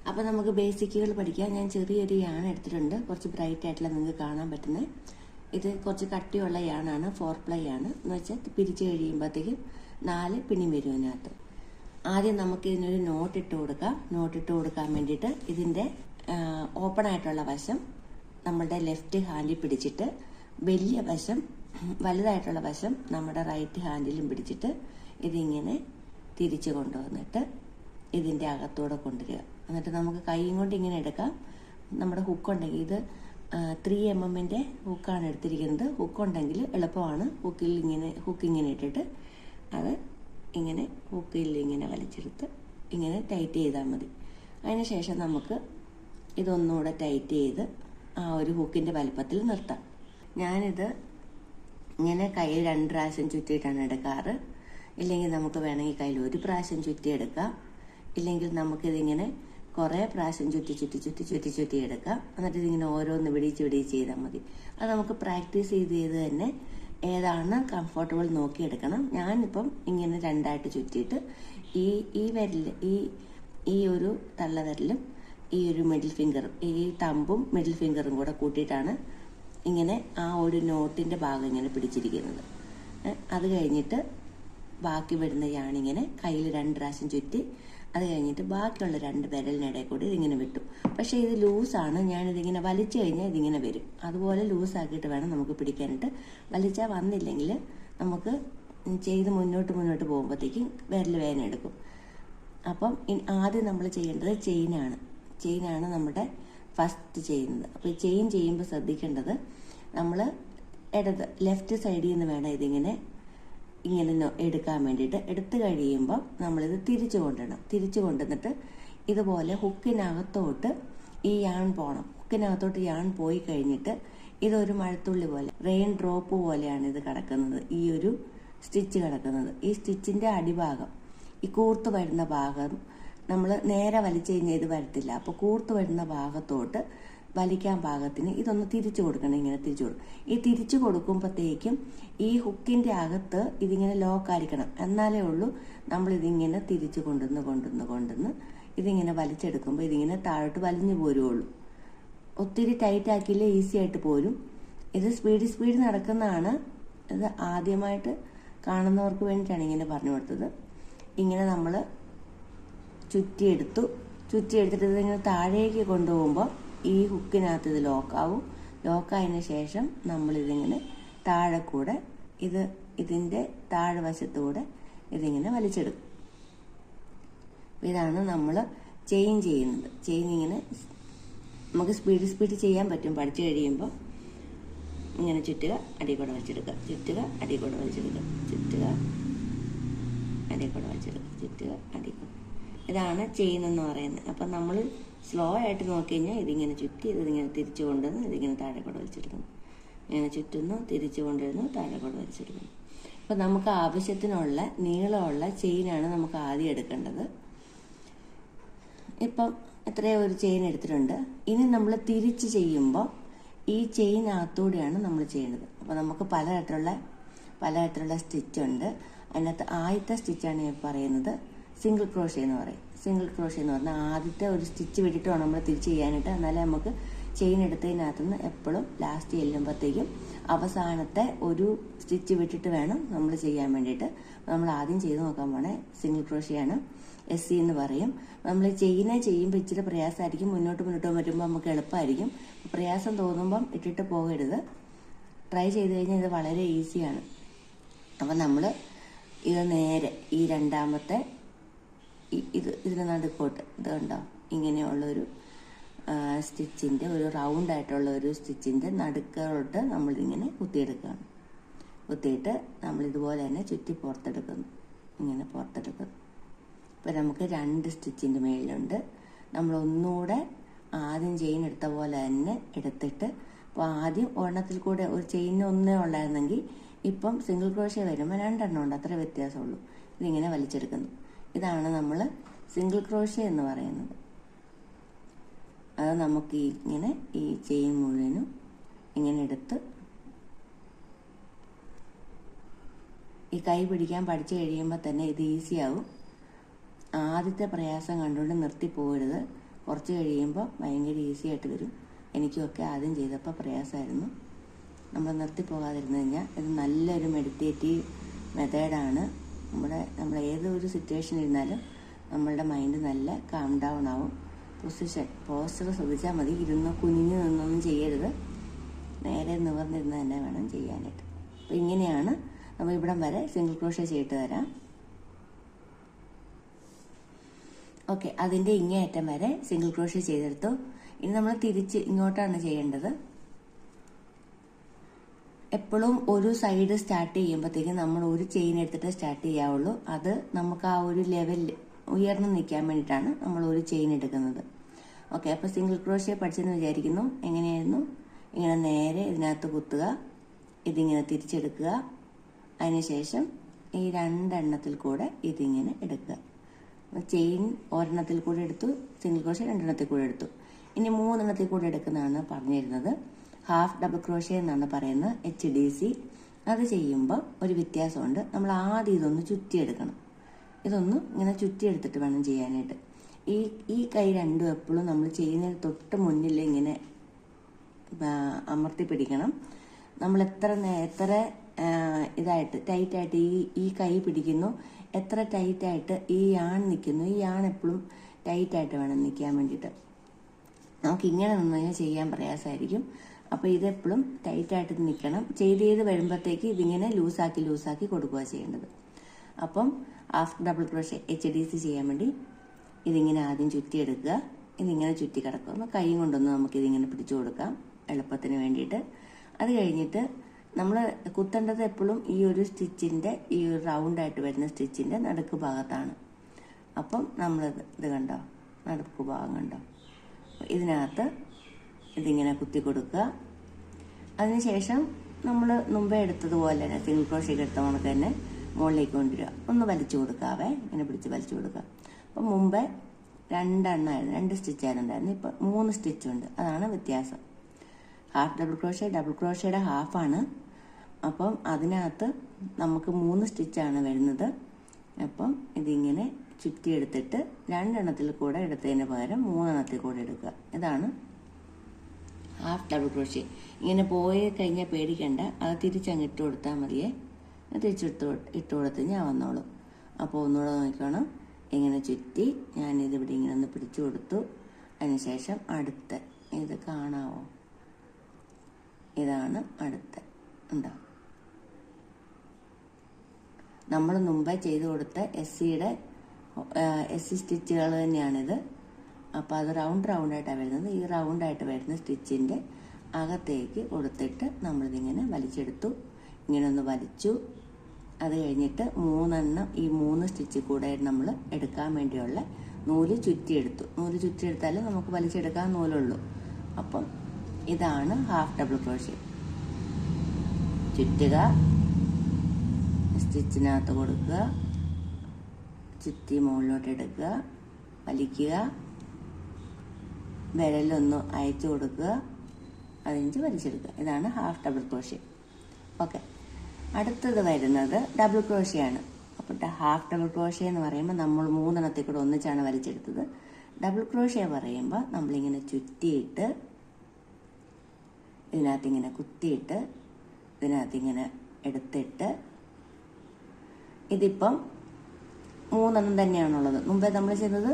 അപ്പോൾ നമുക്ക് ബേസിക്കുകൾ പഠിക്കാൻ ഞാൻ ചെറിയൊരു യാൺ എടുത്തിട്ടുണ്ട്, കുറച്ച് ബ്രൈറ്റ് ആയിട്ടുള്ള നിങ്ങൾക്ക് കാണാൻ പറ്റുന്നത്. ഇത് കുറച്ച് കട്ടിയുള്ള യാണാണ്, 4 പ്ലൈ ആണ് എന്ന് വെച്ചാൽ പിരിച്ച് കഴിയുമ്പോഴത്തേക്കും 4 പിണി വരും ഇതിനകത്ത്. ആദ്യം നമുക്ക് ഇതിനൊരു നോട്ട് ഇട്ട് കൊടുക്കാം. നോട്ട് ഇട്ട് കൊടുക്കാൻ വേണ്ടിയിട്ട് ഇതിൻ്റെ ഓപ്പൺ ആയിട്ടുള്ള വശം നമ്മളുടെ ലെഫ്റ്റ് ഹാൻഡിൽ പിടിച്ചിട്ട് വലിയ വശം, വലുതായിട്ടുള്ള വശം നമ്മുടെ റൈറ്റ് ഹാൻഡിലും പിടിച്ചിട്ട് ഇതിങ്ങനെ തിരിച്ച് കൊണ്ടുവന്നിട്ട് ഇതിൻ്റെ അകത്തൂടെ കൊണ്ടുവരിക. എന്നിട്ട് നമുക്ക് കൈയും കൊണ്ട് ഇങ്ങനെ എടുക്കാം. നമ്മുടെ ഹുക്കുണ്ടെങ്കിൽ ഇത് 3 mm ഹുക്കാണ് എടുത്തിരിക്കുന്നത്. ഹുക്കുണ്ടെങ്കിൽ എളുപ്പമാണ്. ഹുക്ക് ഇങ്ങനെ ഇട്ടിട്ട് അത് ഇങ്ങനെ ഹുക്കിൽ ഇങ്ങനെ വലിച്ചെടുത്ത് ഇങ്ങനെ ടൈറ്റ് ചെയ്താൽ മതി. അതിന് ശേഷം നമുക്ക് ഇതൊന്നുകൂടെ ടൈറ്റ് ചെയ്ത് ആ ഒരു ഹുക്കിൻ്റെ വലിപ്പത്തിൽ നിർത്താം. ഞാനിത് ഇങ്ങനെ കയ്യിൽ 2 പ്രാവശ്യം ചുറ്റിയിട്ടാണ് എടുക്കാറ്. ഇല്ലെങ്കിൽ നമുക്ക് വേണമെങ്കിൽ കയ്യിൽ 1 പ്രാവശ്യം ചുറ്റിയെടുക്കാം. ഇല്ലെങ്കിൽ നമുക്കിതിങ്ങനെ കുറേ പ്രാവശ്യം ചുറ്റി എടുക്കാം. എന്നിട്ട് ഇതിങ്ങനെ ഓരോന്ന് വിടിച്ച് ചെയ്താൽ മതി. അത് നമുക്ക് പ്രാക്ടീസ് ചെയ്ത് തന്നെ ഏതാണ് കംഫർട്ടബിൾ നോക്കിയെടുക്കണം. ഞാനിപ്പം ഇങ്ങനെ 2ആയിട്ട് ചുറ്റിയിട്ട് ഈ വിരൽ, ഈ ഒരു തള്ളവിരലും ഈ ഒരു മിഡിൽ ഫിംഗറും, ഈ തമ്പും മിഡിൽ ഫിംഗറും കൂടെ കൂട്ടിയിട്ടാണ് ഇങ്ങനെ ആ ഒരു നോട്ടിൻ്റെ ഭാഗം ഇങ്ങനെ പിടിച്ചിരിക്കുന്നത്. അത് കഴിഞ്ഞിട്ട് ബാക്കി വരുന്ന യാണിങ്ങനെ കയ്യിൽ 2 പ്രാവശ്യം ചുറ്റി അത് കഴിഞ്ഞിട്ട് ബാക്കിയുള്ള 2 വിരലിനിടയിൽ കൂടി ഇതിങ്ങനെ വിട്ടു. പക്ഷേ ഇത് ലൂസാണ്. ഞാനിതിങ്ങനെ വലിച്ചു കഴിഞ്ഞാൽ ഇതിങ്ങനെ വരും. അതുപോലെ ലൂസാക്കിയിട്ട് വേണം നമുക്ക് പിടിക്കാനായിട്ട്. വലിച്ചാൽ വന്നില്ലെങ്കിൽ നമുക്ക് ചെയ്ത് മുന്നോട്ട് പോകുമ്പോഴത്തേക്കും വിരൽ വേദന എടുക്കും. അപ്പം ആദ്യം നമ്മൾ ചെയ്യേണ്ടത് ചെയിനാണ് നമ്മുടെ ഫസ്റ്റ് ചെയ്യുന്നത്. അപ്പോൾ ഈ ചെയിൻ ചെയ്യുമ്പോൾ ശ്രദ്ധിക്കേണ്ടത് നമ്മൾ ലെഫ്റ്റ് സൈഡിൽ നിന്ന് വേണം ഇതിങ്ങനെ എടുക്കാൻ വേണ്ടിയിട്ട്. എടുത്തു കഴിയുമ്പോൾ നമ്മളിത് തിരിച്ചു കൊണ്ടിടണം. തിരിച്ചു കൊണ്ടുവന്നിട്ട് ഇതുപോലെ ഹുക്കിനകത്തോട്ട് ഈ യാൺ പോകണം. ഹുക്കിനകത്തോട്ട് യാൺ പോയി കഴിഞ്ഞിട്ട് ഇതൊരു മഴത്തുള്ളി പോലെ, റെയിൻ ഡ്രോപ്പ് പോലെയാണ് ഇത് കിടക്കുന്നത്, ഈ ഒരു സ്റ്റിച്ച് കിടക്കുന്നത്. ഈ സ്റ്റിച്ചിൻ്റെ അടിഭാഗം, ഈ കൂർത്ത് വരുന്ന ഭാഗം നമ്മൾ നേരെ വലിച്ചു കഴിഞ്ഞാൽ ഇത് വരത്തില്ല. അപ്പോൾ കൂർത്ത് വരുന്ന ഭാഗത്തോട്ട് വലിക്കാൻ പാകത്തിന് ഇതൊന്ന് തിരിച്ചു കൊടുക്കണം. ഇങ്ങനെ തിരിച്ചു കൊടുക്കും. ഈ തിരിച്ചു കൊടുക്കുമ്പോഴത്തേക്കും ഈ ഹുക്കിൻ്റെ അകത്ത് ഇതിങ്ങനെ ലോക്കായിരിക്കണം. എന്നാലേ ഉള്ളൂ നമ്മളിതിങ്ങനെ തിരിച്ചു കൊണ്ടുവന്ന് ഇതിങ്ങനെ വലിച്ചെടുക്കുമ്പോൾ ഇതിങ്ങനെ താഴോട്ട് വലിഞ്ഞു പോരുള്ളൂ. ഒത്തിരി ടൈറ്റ് ആക്കിയില്ലേ ഈസി ആയിട്ട് പോരും. ഇത് സ്പീഡ് നടക്കുന്നതാണ്. ഇത് ആദ്യമായിട്ട് കാണുന്നവർക്ക് വേണ്ടിയിട്ടാണ് ഇങ്ങനെ പറഞ്ഞു കൊടുത്തത്. ഇങ്ങനെ നമ്മൾ ചുറ്റിയെടുത്തിട്ട് ഇതിങ്ങനെ താഴേക്ക് കൊണ്ടുപോകുമ്പോൾ ഈ ഹുക്കിനകത്ത് ഇത് ലോക്കാവും. ലോക്കായതിനു ശേഷം നമ്മളിതിങ്ങനെ താഴെ കൂടെ ഇതിൻ്റെ താഴെ വശത്തൂടെ ഇതിങ്ങനെ വലിച്ചെടുക്കും. ഇതാണ് നമ്മൾ ചെയിൻ ചെയ്യുന്നത്. ചെയിൻ ഇങ്ങനെ നമുക്ക് സ്പീഡ് ചെയ്യാൻ പറ്റും പഠിച്ചു കഴിയുമ്പോൾ. ഇങ്ങനെ ചുറ്റുക, അടിയിൽ കൂടെ വലിച്ചെടുക്കുക, ചുറ്റുക, അടിയിൽ കൂടെ വലിച്ചെടുക്കുക, ചുറ്റുക, അടിയിൽ കൂടെ വലിച്ചെടുക്കുക, ചുറ്റുക, അടിയിൽ കൂടെ. ഇതാണ് ചെയിൻ എന്ന് പറയുന്നത്. അപ്പം നമ്മൾ സ്ലോ ആയിട്ട് നോക്കിക്കഴിഞ്ഞാൽ ഇതിങ്ങനെ ചുറ്റി ഇതിങ്ങനെ തിരിച്ചു കൊണ്ടുവന്ന് ഇതിങ്ങനെ താഴെ കൂടെ വലിച്ചെടുക്കുന്നു. ഇങ്ങനെ ചുറ്റുന്നു, തിരിച്ചു കൊണ്ടുവരുന്നു, താഴെ കൂടെ വലിച്ചെടുക്കുന്നു. അപ്പം നമുക്ക് ആവശ്യത്തിനുള്ള നീളമുള്ള ചെയിനാണ് നമുക്ക് ആദ്യം എടുക്കേണ്ടത്. ഇപ്പം എത്രയോ ഒരു ചെയിൻ എടുത്തിട്ടുണ്ട്. ഇനി നമ്മൾ തിരിച്ച് ചെയ്യുമ്പോൾ ഈ ചെയിനകത്തൂടെയാണ് നമ്മൾ ചെയ്യുന്നത്. അപ്പോൾ നമുക്ക് പലതരത്തിലുള്ള സ്റ്റിച്ചുണ്ട്. അതിനകത്ത് ആദ്യത്തെ സ്റ്റിച്ചാണ് ഞാൻ പറയുന്നത് സിംഗിൾ ക്രോഷ്യ എന്ന് പറയും. സിംഗിൾ ക്രോഷ്യ എന്ന് പറഞ്ഞാൽ ആദ്യത്തെ ഒരു സ്റ്റിച്ച് വിട്ടിട്ട് വേണം നമ്മൾ തിരിച്ച് ചെയ്യാനായിട്ട്. എന്നാലേ നമുക്ക് ചെയിൻ എടുത്തതിനകത്തുനിന്ന് എപ്പോഴും ലാസ്റ്റ് ചെല്ലുമ്പോഴത്തേക്കും അവസാനത്തെ ഒരു സ്റ്റിച്ച് വിട്ടിട്ട് വേണം നമ്മൾ ചെയ്യാൻ വേണ്ടിയിട്ട്. നമ്മൾ ആദ്യം ചെയ്ത് നോക്കാൻ പോണേ സിംഗിൾ ക്രോഷ്യയാണ്, SC എന്ന് പറയും. നമ്മൾ ചെയ്യുമ്പോൾ ഇച്ചിരി പ്രയാസമായിരിക്കും. മുന്നോട്ട് വരുമ്പോൾ നമുക്ക് എളുപ്പമായിരിക്കും. പ്രയാസം തോന്നുമ്പം ഇട്ടിട്ട് പോകരുത്. ട്രൈ ചെയ്ത് കഴിഞ്ഞാൽ ഇത് വളരെ ഈസിയാണ്. അപ്പം നമ്മൾ ഇത് നേരെ ഈ രണ്ടാമത്തെ ഇതിന് നടുക്കോട്ട് ഇത് കണ്ടോ, ഇങ്ങനെയുള്ളൊരു സ്റ്റിച്ചിൻ്റെ ഒരു റൗണ്ടായിട്ടുള്ള ഒരു സ്റ്റിച്ചിൻ്റെ നടുക്കോട്ട് നമ്മളിങ്ങനെ കുത്തിയെടുക്കുകയാണ്. കുത്തിയിട്ട് നമ്മളിതുപോലെ തന്നെ ചുറ്റി പുറത്തെടുക്കുന്നു. ഇങ്ങനെ പുറത്തെടുക്കുന്നു. ഇപ്പം നമുക്ക് 2 സ്റ്റിച്ചിൻ്റെ മേളിലുണ്ട്. നമ്മൾ ഒന്നുകൂടെ ആദ്യം ചെയിൻ എടുത്ത പോലെ തന്നെ എടുത്തിട്ട്, അപ്പോൾ ആദ്യം ഒരെണ്ണത്തിൽ കൂടെ ഒരു ചെയിന് ഒന്നേ ഉള്ളായിരുന്നെങ്കിൽ ഇപ്പം സിംഗിൾ ക്രോഷ്യ വരുമ്പോൾ 2 എണ്ണം ഉണ്ട്, അത്ര വ്യത്യാസമുള്ളൂ. ഇതിങ്ങനെ വലിച്ചെടുക്കുന്നു. ഇതാണ് നമ്മൾ സിംഗിൾ ക്രോഷ്യ എന്ന് പറയുന്നത്. അത് നമുക്ക് ഇങ്ങനെ ഈ ചെയിൻ മുഴുവനും ഇങ്ങനെ എടുത്ത് ഈ കൈ പിടിക്കാൻ പഠിച്ചു കഴിയുമ്പോൾ തന്നെ ഇത് ഈസിയാവും. ആദ്യത്തെ പ്രയാസം കണ്ടുകൊണ്ട് നിർത്തി പോകരുത്. കുറച്ച് കഴിയുമ്പോൾ ഭയങ്കര ഈസി ആയിട്ട് വരും. എനിക്കുമൊക്കെ ആദ്യം ചെയ്തപ്പോൾ പ്രയാസമായിരുന്നു. നമ്മൾ നിർത്തിപ്പോകാതിരുന്നു കഴിഞ്ഞാൽ ഇത് നല്ലൊരു മെഡിറ്റേറ്റീവ് മെത്തേഡാണ്. നമ്മൾ ഏതൊരു സിറ്റുവേഷൻ ഇരുന്നാലും നമ്മളുടെ മൈൻഡ് നല്ല കാം ഡൗൺ ആവും. പോസ്റ്റർ ശ്രദ്ധിച്ചാൽ മതി. കുനിഞ്ഞു നിന്നൊന്നും ചെയ്യരുത്. നേരെ നിവർന്നിരുന്ന് തന്നെ വേണം ചെയ്യാനായിട്ട്. അപ്പോൾ ഇങ്ങനെയാണ് നമ്മൾ ഇവിടം വരെ സിംഗിൾ ക്രോഷ്യ ചെയ്തിട്ട് തരാം. ഓക്കെ, അതിൻ്റെ ഇങ്ങേയറ്റം വരെ സിംഗിൾ ക്രോഷ്യ ചെയ്തെടുത്തു. ഇനി നമ്മൾ തിരിച്ച് ഇങ്ങോട്ടാണ് ചെയ്യേണ്ടത്. എപ്പോഴും ഒരു സൈഡ് സ്റ്റാർട്ട് ചെയ്യുമ്പോഴത്തേക്കും നമ്മൾ ഒരു ചെയിൻ എടുത്തിട്ട് സ്റ്റാർട്ട് ചെയ്യാവുള്ളൂ. അത് നമുക്ക് ആ ഒരു ലെവലിൽ ഉയർന്നു നിൽക്കാൻ വേണ്ടിയിട്ടാണ് നമ്മൾ ഒരു ചെയിൻ എടുക്കുന്നത്. ഓക്കെ, അപ്പോൾ സിംഗിൾ ക്രോഷ്യ പഠിച്ചെന്ന് വിചാരിക്കുന്നു. എങ്ങനെയായിരുന്നു? ഇങ്ങനെ നേരെ ഇതിനകത്ത് കുത്തുക, ഇതിങ്ങനെ തിരിച്ചെടുക്കുക, അതിനുശേഷം ഈ രണ്ടെണ്ണത്തിൽ കൂടെ ഇതിങ്ങനെ എടുക്കുക. ചെയിൻ ഒരെണ്ണത്തിൽ കൂടെ എടുത്തു, സിംഗിൾ ക്രോഷ്യ രണ്ടെണ്ണത്തിൽ കൂടെ എടുത്തു. ഇനി മൂന്നെണ്ണത്തിൽ കൂടെ എടുക്കുന്നതാണ് പറഞ്ഞിരുന്നത്. ഹാഫ് ഡബിൾ ക്രോഷ്യ എന്നാണ് പറയുന്നത്, HDC. അത് ചെയ്യുമ്പോൾ ഒരു വ്യത്യാസമുണ്ട്. നമ്മൾ ആദ്യം ഇതൊന്ന് ചുറ്റിയെടുക്കണം. ഇതൊന്ന് ഇങ്ങനെ ചുറ്റിയെടുത്തിട്ട് വേണം ചെയ്യാനായിട്ട്. ഈ കൈ രണ്ടും എപ്പോഴും നമ്മൾ ചെയ്യുന്നതിന് തൊട്ട് മുന്നിൽ ഇങ്ങനെ അമർത്തി പിടിക്കണം. നമ്മൾ എത്ര ഇതായിട്ട് ടൈറ്റായിട്ട് ഈ കൈ പിടിക്കുന്നു, എത്ര ടൈറ്റായിട്ട് ഈ യാൺ നിൽക്കുന്നു, ഈ യാൺ എപ്പോഴും ടൈറ്റായിട്ട് വേണം നിൽക്കാൻ വേണ്ടിയിട്ട്. നമുക്ക് ഇങ്ങനെ നിന്ന് കഴിഞ്ഞാൽ ചെയ്യാൻ പ്രയാസമായിരിക്കും. അപ്പോൾ ഇതെപ്പോഴും ടൈറ്റായിട്ട് നിൽക്കണം. ചെയ്ത് വരുമ്പോഴത്തേക്ക് ഇതിങ്ങനെ ലൂസാക്കി കൊടുക്കുക ചെയ്യേണ്ടത്. അപ്പം ഹാഫ് ഡബിൾ ക്രോഷ്യ HDC ചെയ്യാൻ വേണ്ടി ഇതിങ്ങനെ ആദ്യം ചുറ്റിയെടുക്കുക. ഇതിങ്ങനെ ചുറ്റി കിടക്കുക. കൈ കൊണ്ടൊന്ന് നമുക്കിതിങ്ങനെ പിടിച്ചു കൊടുക്കാം എളുപ്പത്തിന് വേണ്ടിയിട്ട്. അത് കഴിഞ്ഞിട്ട് നമ്മൾ കുത്തേണ്ടത് എപ്പോഴും ഈ ഒരു സ്റ്റിച്ചിൻ്റെ ഈ ഒരു റൗണ്ടായിട്ട് വരുന്ന സ്റ്റിച്ചിൻ്റെ നടുക്ക് ഭാഗത്താണ്. അപ്പം ഇത് കണ്ടോ, നടുക്ക് ഭാഗം കണ്ടോ, ഇതിനകത്ത് ഇതിങ്ങനെ കുത്തി കൊടുക്കുക. അതിനുശേഷം നമ്മൾ മുമ്പേ എടുത്തതുപോലെ തന്നെ സിംഗിൾ ക്രോഷ്യ എടുത്ത കണക്ക് തന്നെ മുകളിലേക്ക് കൊണ്ടുവരിക. ഒന്ന് വലിച്ചു കൊടുക്കാവേ, ഇങ്ങനെ പിടിച്ച് വലിച്ചു കൊടുക്കുക. അപ്പം മുമ്പേ 2 എണ്ണമായിരുന്നു, 2 സ്റ്റിച്ചായിരുന്നുണ്ടായിരുന്നു. ഇപ്പം 3 സ്റ്റിച്ചുണ്ട്. അതാണ് വ്യത്യാസം. ഹാഫ് ഡബിൾ ക്രോഷ്യ ഡബിൾ ക്രോഷ്യയുടെ ഹാഫാണ്. അപ്പം അതിനകത്ത് നമുക്ക് 3 സ്റ്റിച്ചാണ് വരുന്നത്. അപ്പം ഇതിങ്ങനെ ചുറ്റിയെടുത്തിട്ട് 2 എണ്ണത്തിൽ കൂടെ എടുത്തതിന് പകരം 3 എണ്ണത്തിൽ കൂടെ എടുക്കുക. ഇതാണ് ഹാഫ് ഡബിൾ ക്രോഷ്യ. ഇങ്ങനെ പോയി കഴിഞ്ഞാൽ പേടിക്കണ്ട, അത് തിരിച്ചങ്ങ് ഇട്ട് കൊടുത്താൽ മതിയേ. ഇട്ട് കൊടുത്ത് ഞാൻ വന്നോളൂ. അപ്പോൾ ഒന്നുകൂടെ നോക്കണം. ഇങ്ങനെ ചുറ്റി ഞാനിതിവിടെ ഇങ്ങനെ ഒന്ന് പിടിച്ചു കൊടുത്തു. അതിനുശേഷം ഇത് കാണാവോ, ഇതാണ് ഉണ്ടോ, നമ്മൾ മുമ്പേ ചെയ്ത് കൊടുത്ത SC സ്റ്റിച്ചുകൾ തന്നെയാണിത്. അപ്പോൾ അത് റൗണ്ടായിട്ടാണ് വരുന്നത്. ഈ റൗണ്ടായിട്ട് വരുന്ന സ്റ്റിച്ചിൻ്റെ അകത്തേക്ക് കൊടുത്തിട്ട് നമ്മളിതിങ്ങനെ വലിച്ചെടുത്തു. ഇങ്ങനെ ഒന്ന് വലിച്ചു. അത് കഴിഞ്ഞിട്ട് 3 എണ്ണം ഈ 3 സ്റ്റിച്ച് കൂടെ നമ്മൾ എടുക്കാൻ വേണ്ടിയുള്ള നൂല് ചുറ്റിയെടുത്തു. നൂല് ചുറ്റിയെടുത്താലേ നമുക്ക് വലിച്ചെടുക്കാൻ നൂലുള്ളൂ. അപ്പം ഇതാണ് ഹാഫ് ഡബിൾ ക്രോഷ്യ. ചുറ്റുക, സ്റ്റിച്ചിനകത്ത് കൊടുക്കുക, ചുറ്റി മുകളിലോട്ട് എടുക്കുക, വലിക്കുക, വിരലൊന്ന് അയച്ചു കൊടുക്കുക, അതിന് വലിച്ചെടുക്കുക. ഇതാണ് ഹാഫ് ഡബിൾ ക്രോഷ്യ. ഓക്കെ, അടുത്തത് വരുന്നത് ഡബിൾ ക്രോഷ്യയാണ്. അപ്പോൾ ഹാഫ് ഡബിൾ ക്രോഷ്യ എന്ന് പറയുമ്പോൾ നമ്മൾ 3 എണ്ണത്തിൽ കൂടെ ഒന്നിച്ചാണ് വലിച്ചെടുത്തത്. ഡബിൾ ക്രോഷ്യ പറയുമ്പോൾ നമ്മളിങ്ങനെ ചുറ്റിയിട്ട് ഇതിനകത്തിങ്ങനെ കുത്തിയിട്ട് ഇതിനകത്തിങ്ങനെ എടുത്തിട്ട് ഇതിപ്പം 3 എണ്ണം തന്നെയാണുള്ളത്. മുമ്പേ നമ്മൾ ചെയ്തത്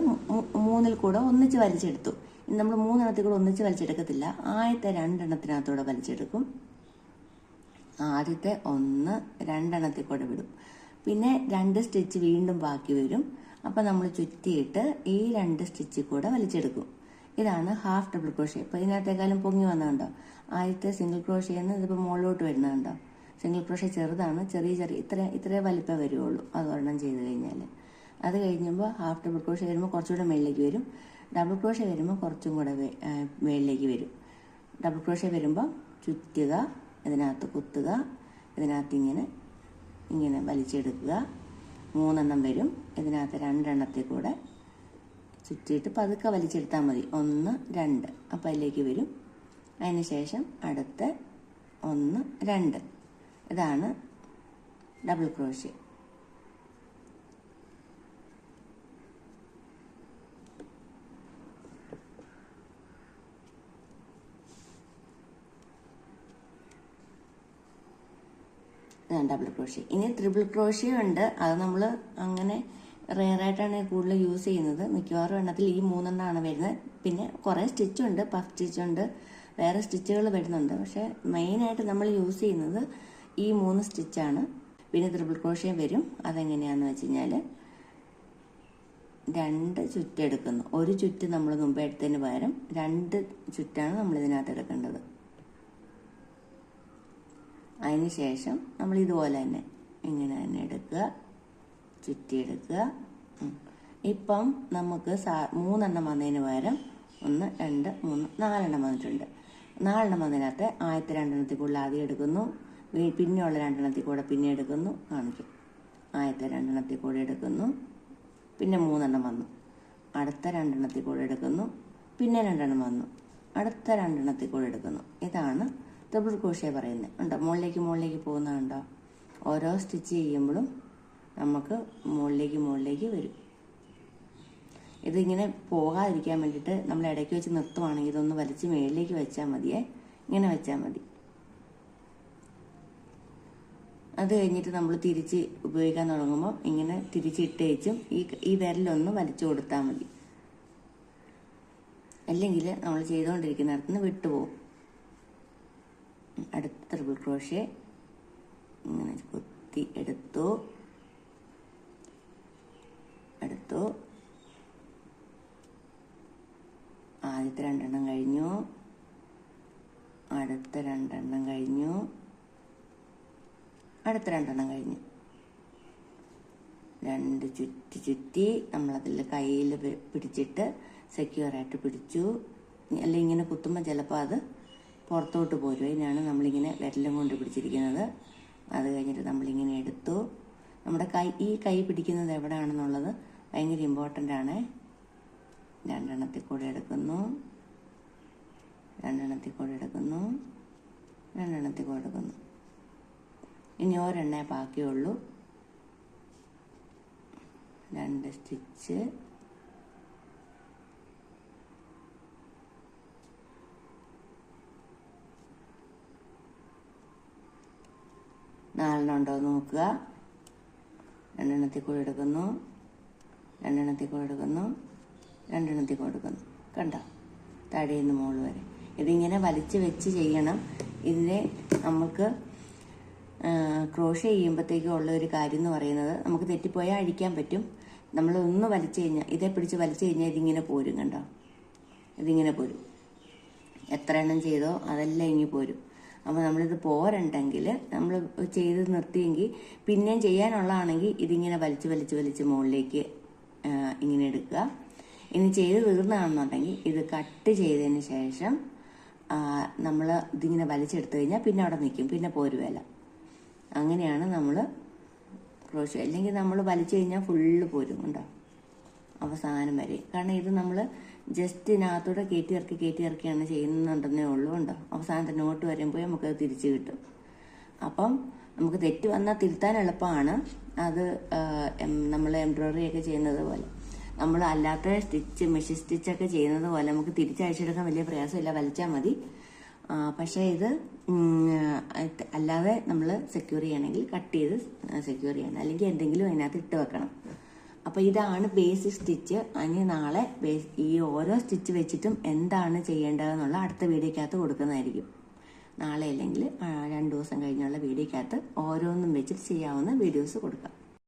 3ൽ കൂടെ ഒന്നിച്ച് വലിച്ചെടുത്തു. ഇനി നമ്മൾ 3 എണ്ണത്തിൽ കൂടെ ഒന്നിച്ച് വലിച്ചെടുക്കത്തില്ല. ആദ്യത്തെ 2 എണ്ണത്തിനകത്തൂടെ വലിച്ചെടുക്കും. ആദ്യത്തെ 1, 2 എണ്ണത്തിൽ കൂടെ വിടും. പിന്നെ 2 സ്റ്റിച്ച് വീണ്ടും ബാക്കി വരും. അപ്പം നമ്മൾ ചുറ്റിയിട്ട് ഈ 2 സ്റ്റിച്ച് കൂടെ വലിച്ചെടുക്കും. ഇതാണ് ഹാഫ് ഡബിൾ ക്രോഷ്യ. ഇപ്പോൾ ഇതിനകത്തേക്കാളും പൊങ്ങി വന്നതുണ്ടോ, ആദ്യത്തെ സിംഗിൾ ക്രോഷ്യന്ന് ഇതിപ്പോൾ മുകളിലോട്ട് വരുന്നതുണ്ടോ. സിംഗിൾ ക്രോഷ്യ ചെറുതാണ്, ചെറിയ ഇത്രേ വലിപ്പം വരുള്ളൂ അത് ഒരെണ്ണം ചെയ്ത് കഴിഞ്ഞാൽ. അത് കഴിഞ്ഞപ്പോൾ ഹാഫ് ഡബിൾ ക്രോഷ്യ വരുമ്പോൾ കുറച്ചുകൂടെ മേളിലേക്ക് വരും. ഡബിൾ ക്രോഷ്യ വരുമ്പോൾ കുറച്ചും കൂടെ മേളിലേക്ക് വരും. ഡബിൾ ക്രോഷ്യ വരുമ്പോൾ ചുറ്റുക, ഇതിനകത്ത് കുത്തുക, ഇതിനകത്ത് ഇങ്ങനെ വലിച്ചെടുക്കുക. 3 എണ്ണം വരും. ഇതിനകത്ത് 2 എണ്ണത്തിൽ കൂടെ ചുറ്റിയിട്ട് പതുക്കെ വലിച്ചെടുത്താൽ മതി. 1, 2 അപ്പം അതിലേക്ക് വരും. അതിന് ശേഷം അടുത്ത 1, 2. ഇതാണ് ഡബിൾ ക്രോഷ്യ. Double crochet. ഇനി ട്രിപ്പിൾ ക്രോഷ്യ ഉണ്ട്. അത് നമ്മൾ അങ്ങനെ റെയറായിട്ടാണ് കൂടുതൽ യൂസ് ചെയ്യുന്നത്. മിക്കവാറും എണ്ണത്തിൽ ഈ 3 വരുന്നത്. പിന്നെ കുറേ സ്റ്റിച്ചുണ്ട്, പഫ് സ്റ്റിച്ചുണ്ട്, വേറെ സ്റ്റിച്ചുകൾ വരുന്നുണ്ട്. പക്ഷെ മെയിനായിട്ട് നമ്മൾ യൂസ് ചെയ്യുന്നത് ഈ 3 സ്റ്റിച്ചാണ്. പിന്നെ ട്രിപ്പിൾ ക്രോഷ്യ വരും. അതെങ്ങനെയാണെന്ന് വെച്ച് കഴിഞ്ഞാൽ 2 ചുറ്റെടുക്കുന്നു. ഒരു ചുറ്റ് നമ്മൾ മുമ്പ് എടുത്തതിന് പകരം 2 ചുറ്റാണ് നമ്മൾ ഇതിനകത്ത് എടുക്കേണ്ടത്. അതിന് ശേഷം നമ്മൾ ഇതുപോലെ തന്നെ ഇങ്ങനെ തന്നെ എടുക്കുക, ചുറ്റിയെടുക്കുക. ഇപ്പം നമുക്ക് 3 വന്നതിന് പകരം 1, 2, 3, 4 വന്നിട്ടുണ്ട്. 4 വന്നതിനകത്ത് ആദ്യത്തെ 2 കൂടുതൽ ആദ്യം എടുക്കുന്നു, പിന്നെയുള്ള 2 കൂടെ പിന്നെ എടുക്കുന്നു. കാണിക്കും. ആദ്യത്തെ 2 കൂടെ എടുക്കുന്നു, പിന്നെ 3 വന്നു. അടുത്ത 2 കൂടെ എടുക്കുന്നു, പിന്നെ 2 വന്നു. അടുത്ത 2 കൂടെ എടുക്കുന്നു. ഇതാണ് ട്രിപ്പിൾ ക്രോഷ്യ പറയുന്നത്. ഉണ്ടോ? മുകളിലേക്ക് പോകുന്നതുണ്ടോ? ഓരോ സ്റ്റിച്ച് ചെയ്യുമ്പോഴും നമുക്ക് മുകളിലേക്ക് വരും. ഇതിങ്ങനെ പോകാതിരിക്കാൻ വേണ്ടിയിട്ട് നമ്മൾ ഇടയ്ക്ക് വെച്ച് നിർത്തുവാണെങ്കിൽ ഇതൊന്ന് വലിച്ച് മുകളിലേക്ക് വെച്ചാൽ മതിയേ. ഇങ്ങനെ വെച്ചാൽ മതി. അത് കഴിഞ്ഞിട്ട് നമ്മൾ തിരിച്ച് ഉപയോഗിക്കാൻ തുടങ്ങുമ്പോൾ ഇങ്ങനെ തിരിച്ചിട്ട് വെച്ചും ഈ വിരലൊന്ന് വലിച്ചു കൊടുത്താൽ മതി. അല്ലെങ്കിൽ നമ്മൾ ചെയ്തുകൊണ്ടിരിക്കുന്നിടത്തുനിന്ന് വിട്ടുപോകും. അടുത്ത ട്രിപ്പിൾ ക്രോഷ്യ ഇങ്ങനെ കുത്തി എടുത്തു. ആദ്യത്തെ 2 കഴിഞ്ഞു, അടുത്ത 2 കഴിഞ്ഞു, അടുത്ത 2 കഴിഞ്ഞു. 2 ചുറ്റി നമ്മളതിൽ കയ്യിൽ പിടിച്ചിട്ട് സെക്യൂറായിട്ട് പിടിച്ചു. അല്ലെങ്കിൽ ഇങ്ങനെ കുത്തുമ്പോൾ ചിലപ്പോൾ അത് പുറത്തോട്ട് പോരും. അതിനാണ് നമ്മളിങ്ങനെ വിരലും കൊണ്ട് പിടിച്ചിരിക്കുന്നത്. അത് കഴിഞ്ഞിട്ട് നമ്മളിങ്ങനെ എടുത്തു. നമ്മുടെ ഈ കൈ പിടിക്കുന്നത് എവിടെയാണെന്നുള്ളത് ഭയങ്കര ഇമ്പോർട്ടൻ്റ് ആണ്. 2 കൂടെ എടുക്കുന്നു, 2 കൂടെ എടുക്കുന്നു, 2 കൂടെ എടുക്കുന്നു. ഇനി ഒരെണ്ണേ ബാക്കിയുള്ളൂ. 2 സ്റ്റിച്ച്, ഉണ്ടോ നോക്കുക. 2 കൂടെ എടുക്കുന്നു, 2 കൂടെ എടുക്കുന്നു, 2 കൂടെ എടുക്കുന്നു. കണ്ടോ? താഴേന്ന് മുകളിൽ വരെ ഇതിങ്ങനെ വലിച്ച് വെച്ച് ചെയ്യണം. ഇതിനെ നമുക്ക് ക്രോഷ്യ ചെയ്യുമ്പോഴത്തേക്കും ഉള്ള ഒരു കാര്യം എന്ന് പറയുന്നത്, നമുക്ക് തെറ്റിപ്പോയാൽ അഴിക്കാൻ പറ്റും. നമ്മൾ ഒന്ന് വലിച്ചു കഴിഞ്ഞാൽ, ഇതേ പിടിച്ച് വലിച്ചു കഴിഞ്ഞാൽ ഇതിങ്ങനെ പോരും. കണ്ടോ? ഇതിങ്ങനെ പോരും. എത്ര എണ്ണം ചെയ്തോ അതെല്ലാം ഇങ്ങനെ പോരും. അപ്പോൾ നമ്മളിത് പോരണ്ടെങ്കിൽ നമ്മൾ ചെയ്ത് നിർത്തിയെങ്കിൽ പിന്നെയും ചെയ്യാനുള്ളതാണെങ്കിൽ ഇതിങ്ങനെ വലിച്ച് മുകളിലേക്ക് ഇങ്ങനെ എടുക്കുക. ഇനി ചെയ്ത് തീർന്നതാണെന്നുണ്ടെങ്കിൽ ഇത് കട്ട് ചെയ്തതിന് ശേഷം നമ്മൾ ഇതിങ്ങനെ വലിച്ചെടുത്തു കഴിഞ്ഞാൽ പിന്നെ അവിടെ നിൽക്കും, പിന്നെ പോരുവേല. അങ്ങനെയാണ് നമ്മൾ ക്രോഷ്യ. അല്ലെങ്കിൽ നമ്മൾ വലിച്ചു കഴിഞ്ഞാൽ ഫുള്ള് പോരും. ഉണ്ടോ? അവസാനം വരെ. കാരണം ഇത് നമ്മൾ ജസ്റ്റ് ഇതിനകത്തൂടെ കയറ്റി ഇറക്കിയാണ് ചെയ്യുന്നുണ്ടെന്നേ ഉള്ളൂ. ഉണ്ടോ? അവസാനത്തെ നോട്ട് വരുമ്പോൾ നമുക്കത് തിരിച്ച് കിട്ടും. അപ്പം നമുക്ക് തെറ്റ് വന്നാൽ തിരുത്താൻ എളുപ്പമാണ്. അത് നമ്മൾ എംബ്രോയിഡറി ഒക്കെ ചെയ്യുന്നത് പോലെ, നമ്മൾ അല്ലാത്ത മെഷീൻ സ്റ്റിച്ചൊക്കെ ചെയ്യുന്നത് പോലെ നമുക്ക് തിരിച്ചഴിച്ചെടുക്കാൻ വലിയ പ്രയാസമില്ല, വലിച്ചാൽ മതി. പക്ഷേ ഇത് അല്ലാതെ നമ്മൾ സെക്യൂർ ചെയ്യണമെങ്കിൽ കട്ട് ചെയ്ത് സെക്യൂർ ചെയ്യണം, അല്ലെങ്കിൽ എന്തെങ്കിലും അതിനകത്ത് ഇട്ട് വെക്കണം. അപ്പോൾ ഇതാണ് ബേസിക് സ്റ്റിച്ച്. അതിന് നാളെ ഈ ഓരോ സ്റ്റിച്ച് വെച്ചിട്ടും എന്താണ് ചെയ്യേണ്ടതെന്നുള്ള അടുത്ത വീഡിയോക്കകത്ത് കൊടുക്കുന്നതായിരിക്കും. നാളെ അല്ലെങ്കിൽ 2 ദിവസം കഴിഞ്ഞുള്ള വീഡിയോക്കകത്ത് ഓരോന്നും വെച്ചിട്ട് ചെയ്യാവുന്ന വീഡിയോസ് കൊടുക്കാം.